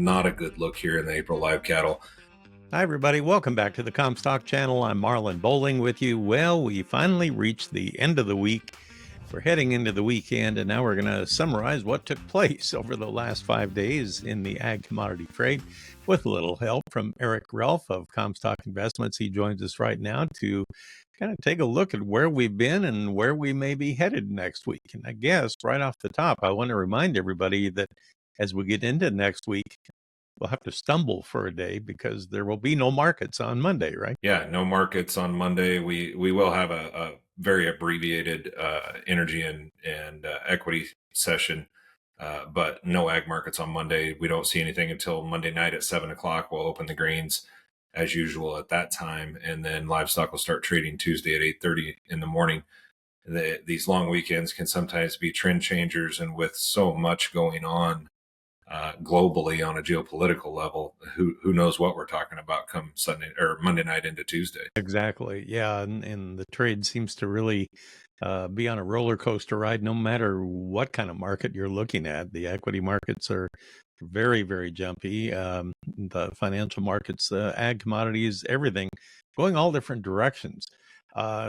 not a good look here in the April live cattle. Hi, everybody. Welcome back to the Comstock channel. I'm Marlin Bohling with you. Well, we finally reached the end of the week. We're heading into the weekend, and now we're going to summarize what took place over the last 5 days in the ag commodity trade with a little help from Relph of Comstock Investments. He joins us right now to kind of take a look at where we've been and where we may be headed next week. And I guess right off the top, I want to remind everybody that as we get into next week, we'll have to stumble for a day because there will be no markets on Monday, right? Yeah, no markets on Monday. We will have a very abbreviated energy and equity session, but no ag markets on Monday. We don't see anything until Monday night at 7 o'clock. We'll open the grains as usual at that time, and then livestock will start trading Tuesday at 8:30 in the morning. These long weekends can sometimes be trend changers, and with so much going on globally on a geopolitical level, who knows what we're talking about come Sunday or Monday night into Tuesday. Exactly. Yeah. And the trade seems to really be on a roller coaster ride, no matter what kind of market you're looking at. The equity markets are very, very jumpy. The financial markets, ag commodities, everything going all different directions,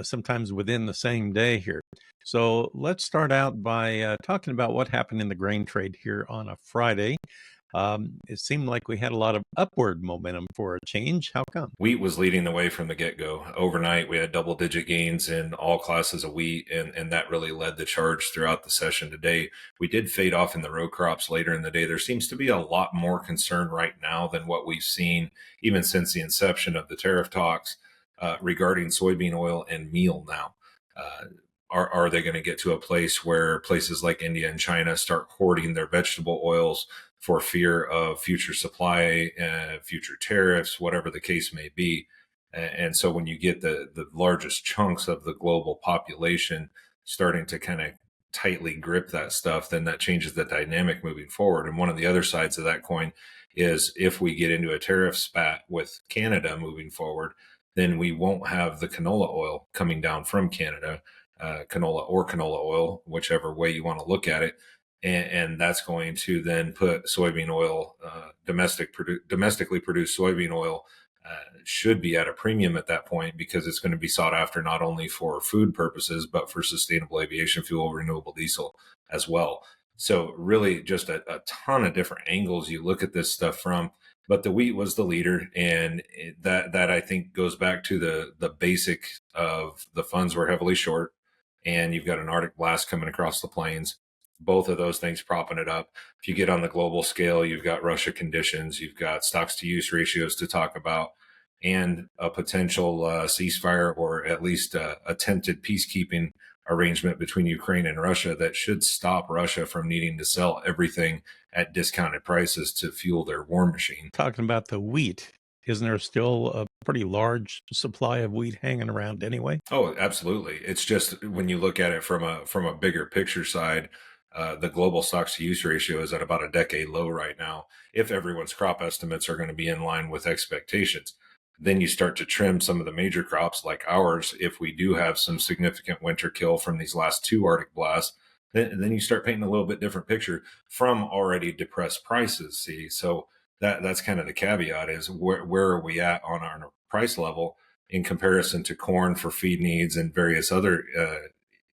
sometimes within the same day here. So let's start out by talking about what happened in the grain trade here on a Friday. It seemed like we had a lot of upward momentum for a change. How come? Wheat was leading the way from the get-go. Overnight, we had double-digit gains in all classes of wheat, and that really led the charge throughout the session today. We did fade off in the row crops later in the day. There seems to be a lot more concern right now than what we've seen even since the inception of the tariff talks regarding soybean oil and meal now. Are they going to get to a place where places like India and China start hoarding their vegetable oils for fear of future supply, future tariffs, whatever the case may be? And so when you get the largest chunks of the global population starting to kind of tightly grip that stuff, then that changes the dynamic moving forward. And one of the other sides of that coin is if we get into a tariff spat with Canada moving forward, then we won't have the canola oil coming down from Canada. Canola or canola oil, whichever way you want to look at it. And that's going to then put soybean oil, domestically produced soybean oil should be at a premium at that point, because it's going to be sought after not only for food purposes, but for sustainable aviation fuel, renewable diesel as well. So really just a ton of different angles you look at this stuff from. But the wheat was the leader, and that I think goes back to the basic of the funds were heavily short, and you've got an Arctic blast coming across the plains. Both of those things propping it up. If you get on the global scale, you've got Russia conditions, you've got stocks to use ratios to talk about, and a potential ceasefire, or at least attempted peacekeeping arrangement between Ukraine and Russia that should stop Russia from needing to sell everything at discounted prices to fuel their war machine. Talking about the wheat, isn't there still a pretty large supply of wheat hanging around anyway? Oh, absolutely. It's just when you look at it from a bigger picture side, the global stocks to use ratio is at about a decade low right now. If everyone's crop estimates are going to be in line with expectations, then you start to trim some of the major crops like ours. If we do have some significant winter kill from these last two Arctic blasts, then you start painting a little bit different picture from already depressed prices. See, so that's kind of the caveat is where are we at on our price level in comparison to corn for feed needs and various other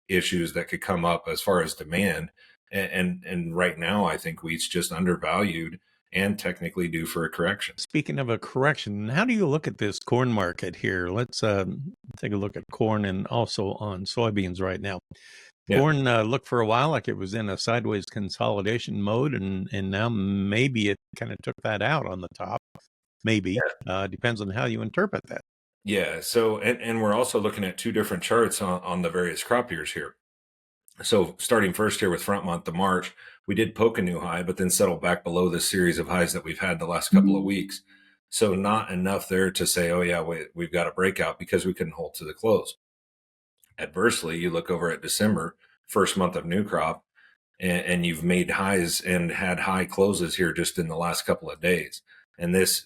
issues that could come up as far as demand. And right now, I think wheat's just undervalued and technically due for a correction. Speaking of a correction, how do you look at this corn market here? Let's take a look at corn and also on soybeans right now. Yeah. Corn looked for a while like it was in a sideways consolidation mode, and now maybe it kind of took that out on the top. Maybe. Depends on how you interpret that. Yeah. So, and we're also looking at two different charts on the various crop years here. So starting first here with front month of March, we did poke a new high, but then settled back below this series of highs that we've had the last couple of weeks. So not enough there to say, oh yeah, we've got a breakout, because we couldn't hold to the close. Adversely, you look over at December, first month of new crop, and you've made highs and had high closes here just in the last couple of days. And this,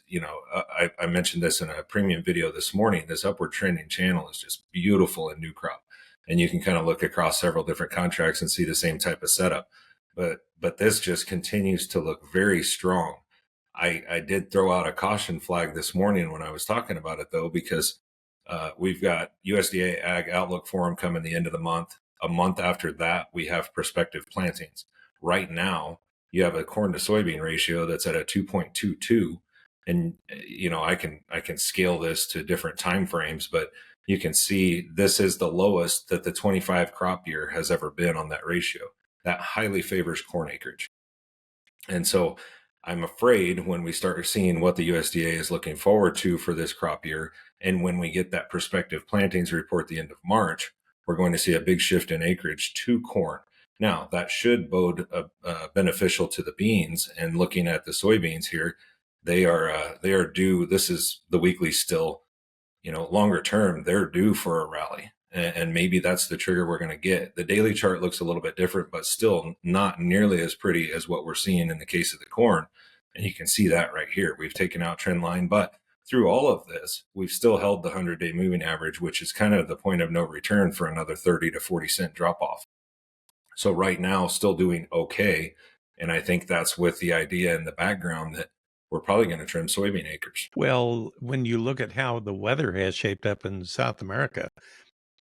I mentioned this in a premium video this morning, this upward trending channel is just beautiful in new crop. And you can kind of look across several different contracts and see the same type of setup. But this just continues to look very strong. I did throw out a caution flag this morning when I was talking about it, though, because we've got USDA Ag Outlook Forum coming the end of the month. A month after that, we have prospective plantings. Right now, you have a corn to soybean ratio that's at a 2.22, and I can scale this to different time frames, but you can see this is the lowest that the 25 crop year has ever been on that ratio. That highly favors corn acreage. And so I'm afraid when we start seeing what the USDA is looking forward to for this crop year, and when we get that prospective plantings report the end of March, we're going to see a big shift in acreage to corn. Now, that should bode beneficial to the beans. And looking at the soybeans here, they are due. This is the weekly still. Longer term, they're due for a rally. And maybe that's the trigger we're going to get. The daily chart looks a little bit different, but still not nearly as pretty as what we're seeing in the case of the corn. And you can see that right here. We've taken out trend line, but through all of this, we've still held the 100-day moving average, which is kind of the point of no return for another 30 to 40 cent drop off. So right now, still doing okay. And I think that's with the idea in the background that we're probably going to trim soybean acres. Well, when you look at how the weather has shaped up in South America,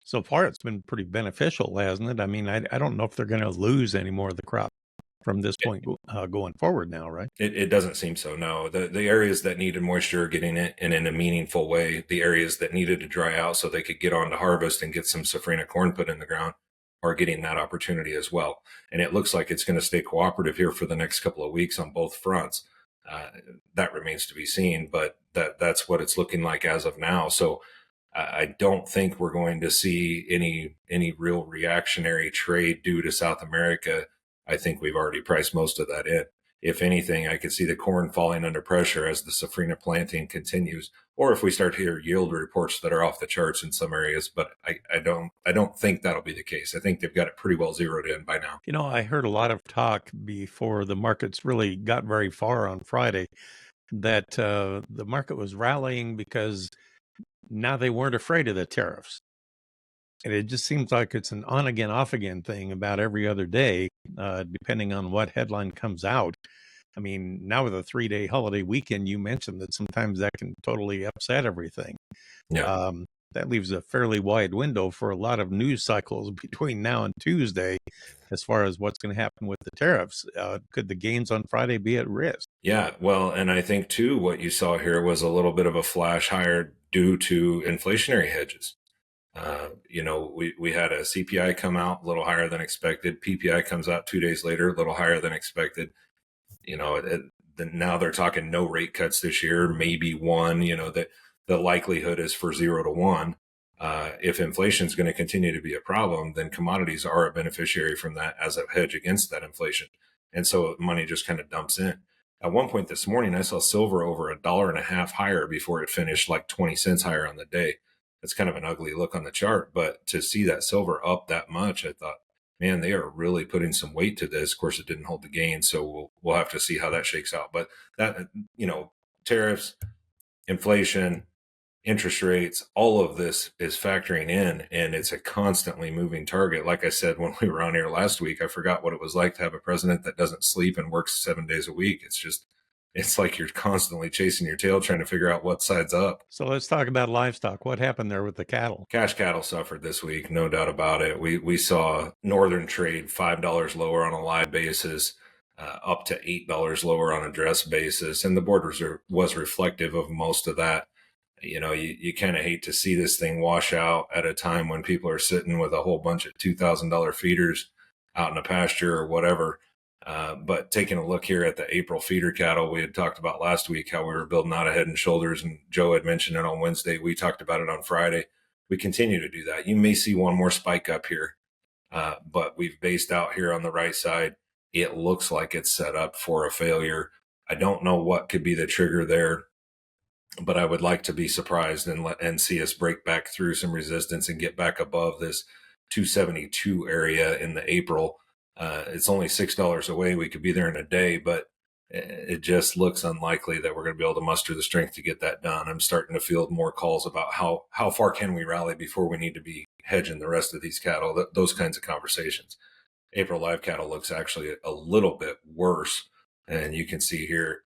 so far it's been pretty beneficial, hasn't it? I mean, I don't know if they're going to lose any more of the crop from this point going forward now, right? It doesn't seem so. No, the areas that needed moisture are getting it, and in a meaningful way. The areas that needed to dry out so they could get on to harvest and get some safrinha corn put in the ground are getting that opportunity as well. And it looks like it's going to stay cooperative here for the next couple of weeks on both fronts. That remains to be seen, but that's what it's looking like as of now. So I don't think we're going to see any real reactionary trade due to South America. I think we've already priced most of that in. If anything, I could see the corn falling under pressure as the safrinha planting continues, or if we start to hear yield reports that are off the charts in some areas. But I don't think that'll be the case. I think they've got it pretty well zeroed in by now. I heard a lot of talk before the markets really got very far on Friday that the market was rallying because now they weren't afraid of the tariffs. And it just seems like it's an on again, off again thing about every other day, depending on what headline comes out. I mean, now with a 3-day holiday weekend, you mentioned that sometimes that can totally upset everything. Yeah. That leaves a fairly wide window for a lot of news cycles between now and Tuesday as far as what's going to happen with the tariffs. Could the gains on Friday be at risk? Yeah. Well, and I think too, what you saw here was a little bit of a flash higher due to inflationary hedges. We had a CPI come out a little higher than expected. PPI comes out 2 days later, a little higher than expected. Now they're talking no rate cuts this year, maybe one. The likelihood is for 0 to 1. If inflation is going to continue to be a problem, then commodities are a beneficiary from that as a hedge against that inflation. And so money just kind of dumps in. At one point this morning, I saw silver over $1.50 higher before it finished like 20 cents higher on the day. It's kind of an ugly look on the chart, but to see that silver up that much, I thought, man, they are really putting some weight to this. Of course, it didn't hold the gain, so we'll have to see how that shakes out. But that, tariffs, inflation, interest rates, all of this is factoring in, and it's a constantly moving target. Like I said, when we were on here last week, I forgot what it was like to have a president that doesn't sleep and works 7 days a week. It's like you're constantly chasing your tail, trying to figure out what side's up. So let's talk about livestock. What happened there with the cattle? Cash cattle suffered this week, no doubt about it. We saw northern trade $5 lower on a live basis, up to $8 lower on a dress basis, and the board was reflective of most of that. You kind of hate to see this thing wash out at a time when people are sitting with a whole bunch of $2,000 feeders out in a pasture or whatever. But taking a look here at the April feeder cattle, we had talked about last week how we were building out a Head and Shoulders, and Joe had mentioned it on Wednesday. We talked about it on Friday. We continue to do that. You may see one more spike up here, but we've based out here on the right side. It looks like it's set up for a failure. I don't know what could be the trigger there, but I would like to be surprised and see us break back through some resistance and get back above this 272 area in the April. It's only $6 away. We could be there in a day, but it just looks unlikely that we're going to be able to muster the strength to get that done. I'm starting to field more calls about how far can we rally before we need to be hedging the rest of these cattle, those kinds of conversations. April live cattle looks actually a little bit worse. And you can see here,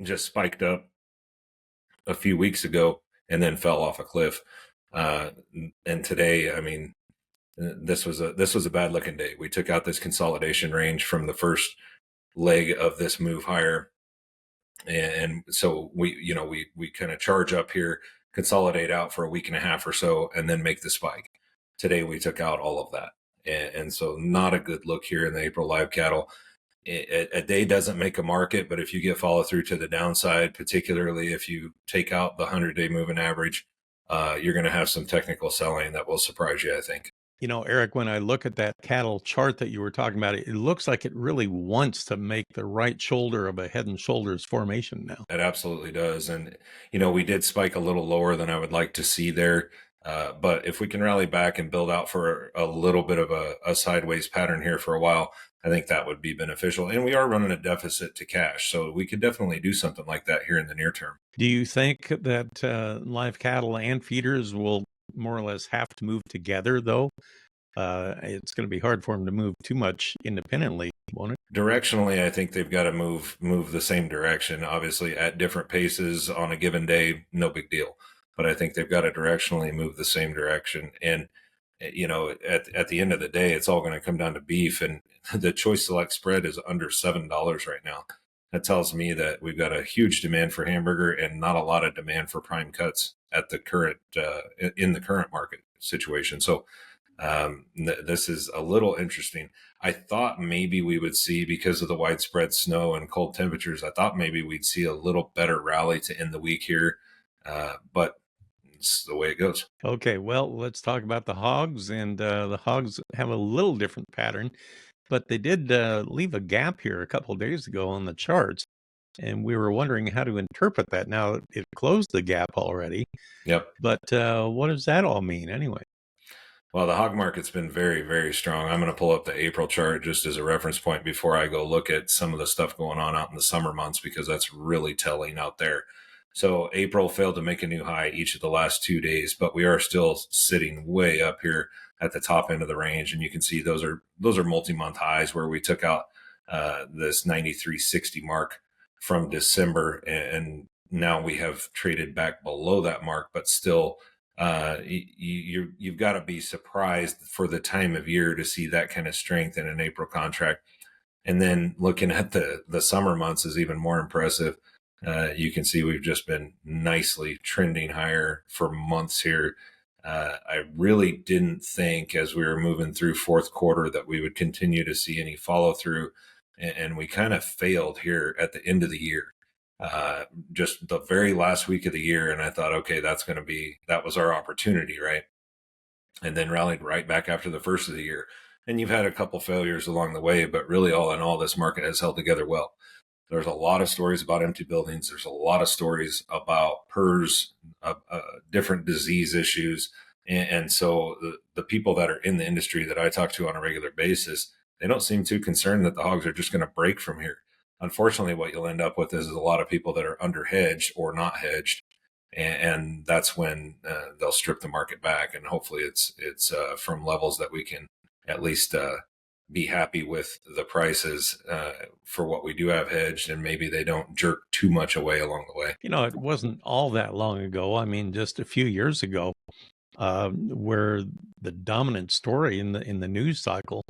just spiked up a few weeks ago and then fell off a cliff. Uh, and today, I mean, this was a bad looking day. We took out this consolidation range from the first leg of this move higher, and so we kind of charge up here, consolidate out for a week and a half or so, and then make the spike. Today we took out all of that, and so not a good look here in the April live cattle. A day doesn't make a market, but if you get follow through to the downside, particularly if you take out the 100-day moving average, you're going to have some technical selling that will surprise you, I think. Eric, when I look at that cattle chart that you were talking about, it looks like it really wants to make the right shoulder of a head and shoulders formation now. It absolutely does. And, we did spike a little lower than I would like to see there. But if we can rally back and build out for a little bit of a sideways pattern here for a while, I think that would be beneficial. And we are running a deficit to cash. So we could definitely do something like that here in the near term. Do you think that live cattle and feeders will more or less have to move together, though? It's going to be hard for them to move too much independently, won't it? Directionally, I think they've got to move the same direction. Obviously, at different paces on a given day, no big deal. But I think they've got to directionally move the same direction. And at the end of the day, it's all going to come down to beef, and the choice select spread is under $7 right now. That tells me that we've got a huge demand for hamburger and not a lot of demand for prime cuts at the current in the current market situation. So this is a little interesting. I thought maybe we would see, because of the widespread snow and cold temperatures, I thought maybe we'd see a little better rally to end the week here, but it's the way it goes. Okay, well, let's talk about the hogs. And the hogs have a little different pattern, but they did leave a gap here a couple of days ago on the charts. And we were wondering how to interpret that. Now, it closed the gap already, Yep. but what does that all mean anyway? Well, the hog market's been very, very strong. I'm going to pull up the April chart just as a reference point before I go look at some of the stuff going on out in the summer months, because that's really telling out there. So April failed to make a new high each of the last 2 days, but we are still sitting way up here at the top end of the range, and you can see those are multi-month highs where we took out this 93.60 mark from December, and now we have traded back below that mark, but still you've got to be surprised for the time of year to see that kind of strength in an April contract. And then looking at the summer months is even more impressive. You can see we've just been nicely trending higher for months here. I really didn't think as we were moving through fourth quarter that we would continue to see any follow through, and we kind of failed here at the end of the year, just the very last week of the year. And I thought, okay, that was our opportunity, right? And then rallied right back after the first of the year. And you've had a couple failures along the way, but really all in all, this market has held together well. There's a lot of stories about empty buildings. There's a lot of stories about PRRS, different disease issues. And so the people that are in the industry that I talk to on a regular basis, they don't seem too concerned that the hogs are just going to break from here. Unfortunately, what you'll end up with is a lot of people that are under hedged or not hedged, and that's when they'll strip the market back. And hopefully, it's from levels that we can at least be happy with the prices for what we do have hedged, and maybe they don't jerk too much away along the way. It wasn't all that long ago. I mean, just a few years ago, where the dominant story in the news cycle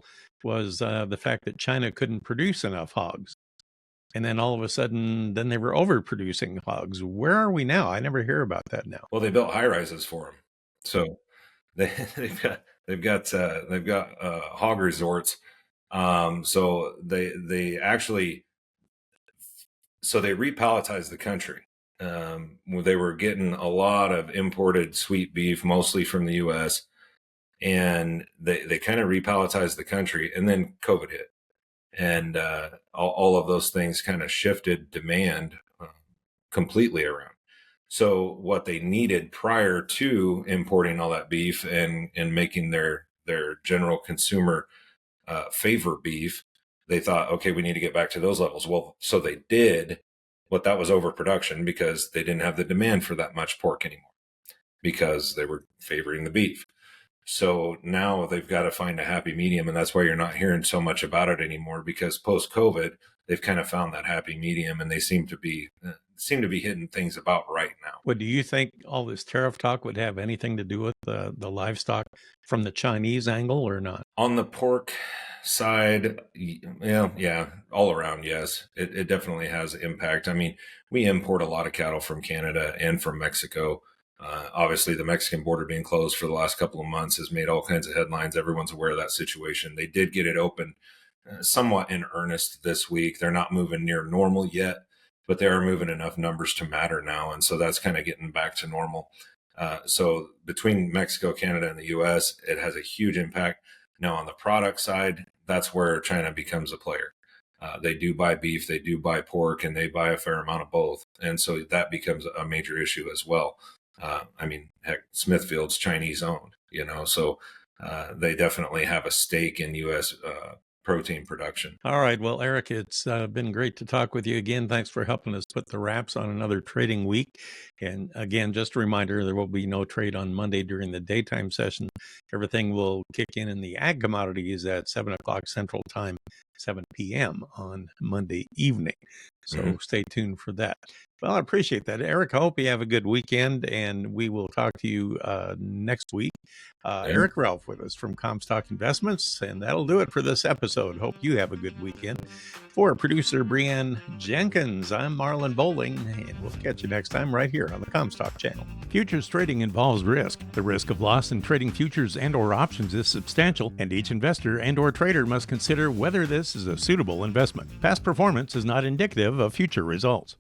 was the fact that China couldn't produce enough hogs. And then all of a sudden, then they were overproducing hogs. Where are we now? I never hear about that now. Well, they built high rises for them, so they've got hog resorts. So they actually they repalletized the country. They were getting a lot of imported sweet beef, mostly from the U.S., and they kind of repalletized the country, and then COVID hit. And all of those things kind of shifted demand completely around. So what they needed prior to importing all that beef and making their general consumer favor beef, they thought, okay, we need to get back to those levels. Well, so they did, but that was overproduction because they didn't have the demand for that much pork anymore because they were favoring the beef. So now they've got to find a happy medium, and that's why you're not hearing so much about it anymore, because post-COVID, they've kind of found that happy medium, and they seem to be hitting things about right now. Well, do you think all this tariff talk would have anything to do with the livestock from the Chinese angle or not? On the pork side, yeah, all around, yes, it definitely has impact. I mean, we import a lot of cattle from Canada and from Mexico. Obviously, the Mexican border being closed for the last couple of months has made all kinds of headlines. Everyone's aware of that situation. They did get it open somewhat in earnest this week. They're not moving near normal yet, but they are moving enough numbers to matter now. And so that's kind of getting back to normal. So between Mexico, Canada, and the US, it has a huge impact. Now, on the product side, that's where China becomes a player. They do buy beef, they do buy pork, and they buy a fair amount of both. And so that becomes a major issue as well. I mean, heck, Smithfield's Chinese owned, so they definitely have a stake in U.S. Protein production. All right. Well, Eric, it's been great to talk with you again. Thanks for helping us put the wraps on another trading week. And again, just a reminder, there will be no trade on Monday during the daytime session. Everything will kick in the ag commodities at 7 o'clock Central Time, 7 p.m. on Monday evening. So stay tuned for that. Well, I appreciate that, Eric. I hope you have a good weekend, and we will talk to you next week. Eric Relph with us from Comstock Investments, and that'll do it for this episode. Hope you have a good weekend. For producer Brianne Jenkins, I'm Marlin Bohling, and we'll catch you next time right here on the Comstock channel. Futures trading involves risk. The risk of loss in trading futures and or options is substantial, and each investor and or trader must consider whether this is a suitable investment. Past performance is not indicative of future results.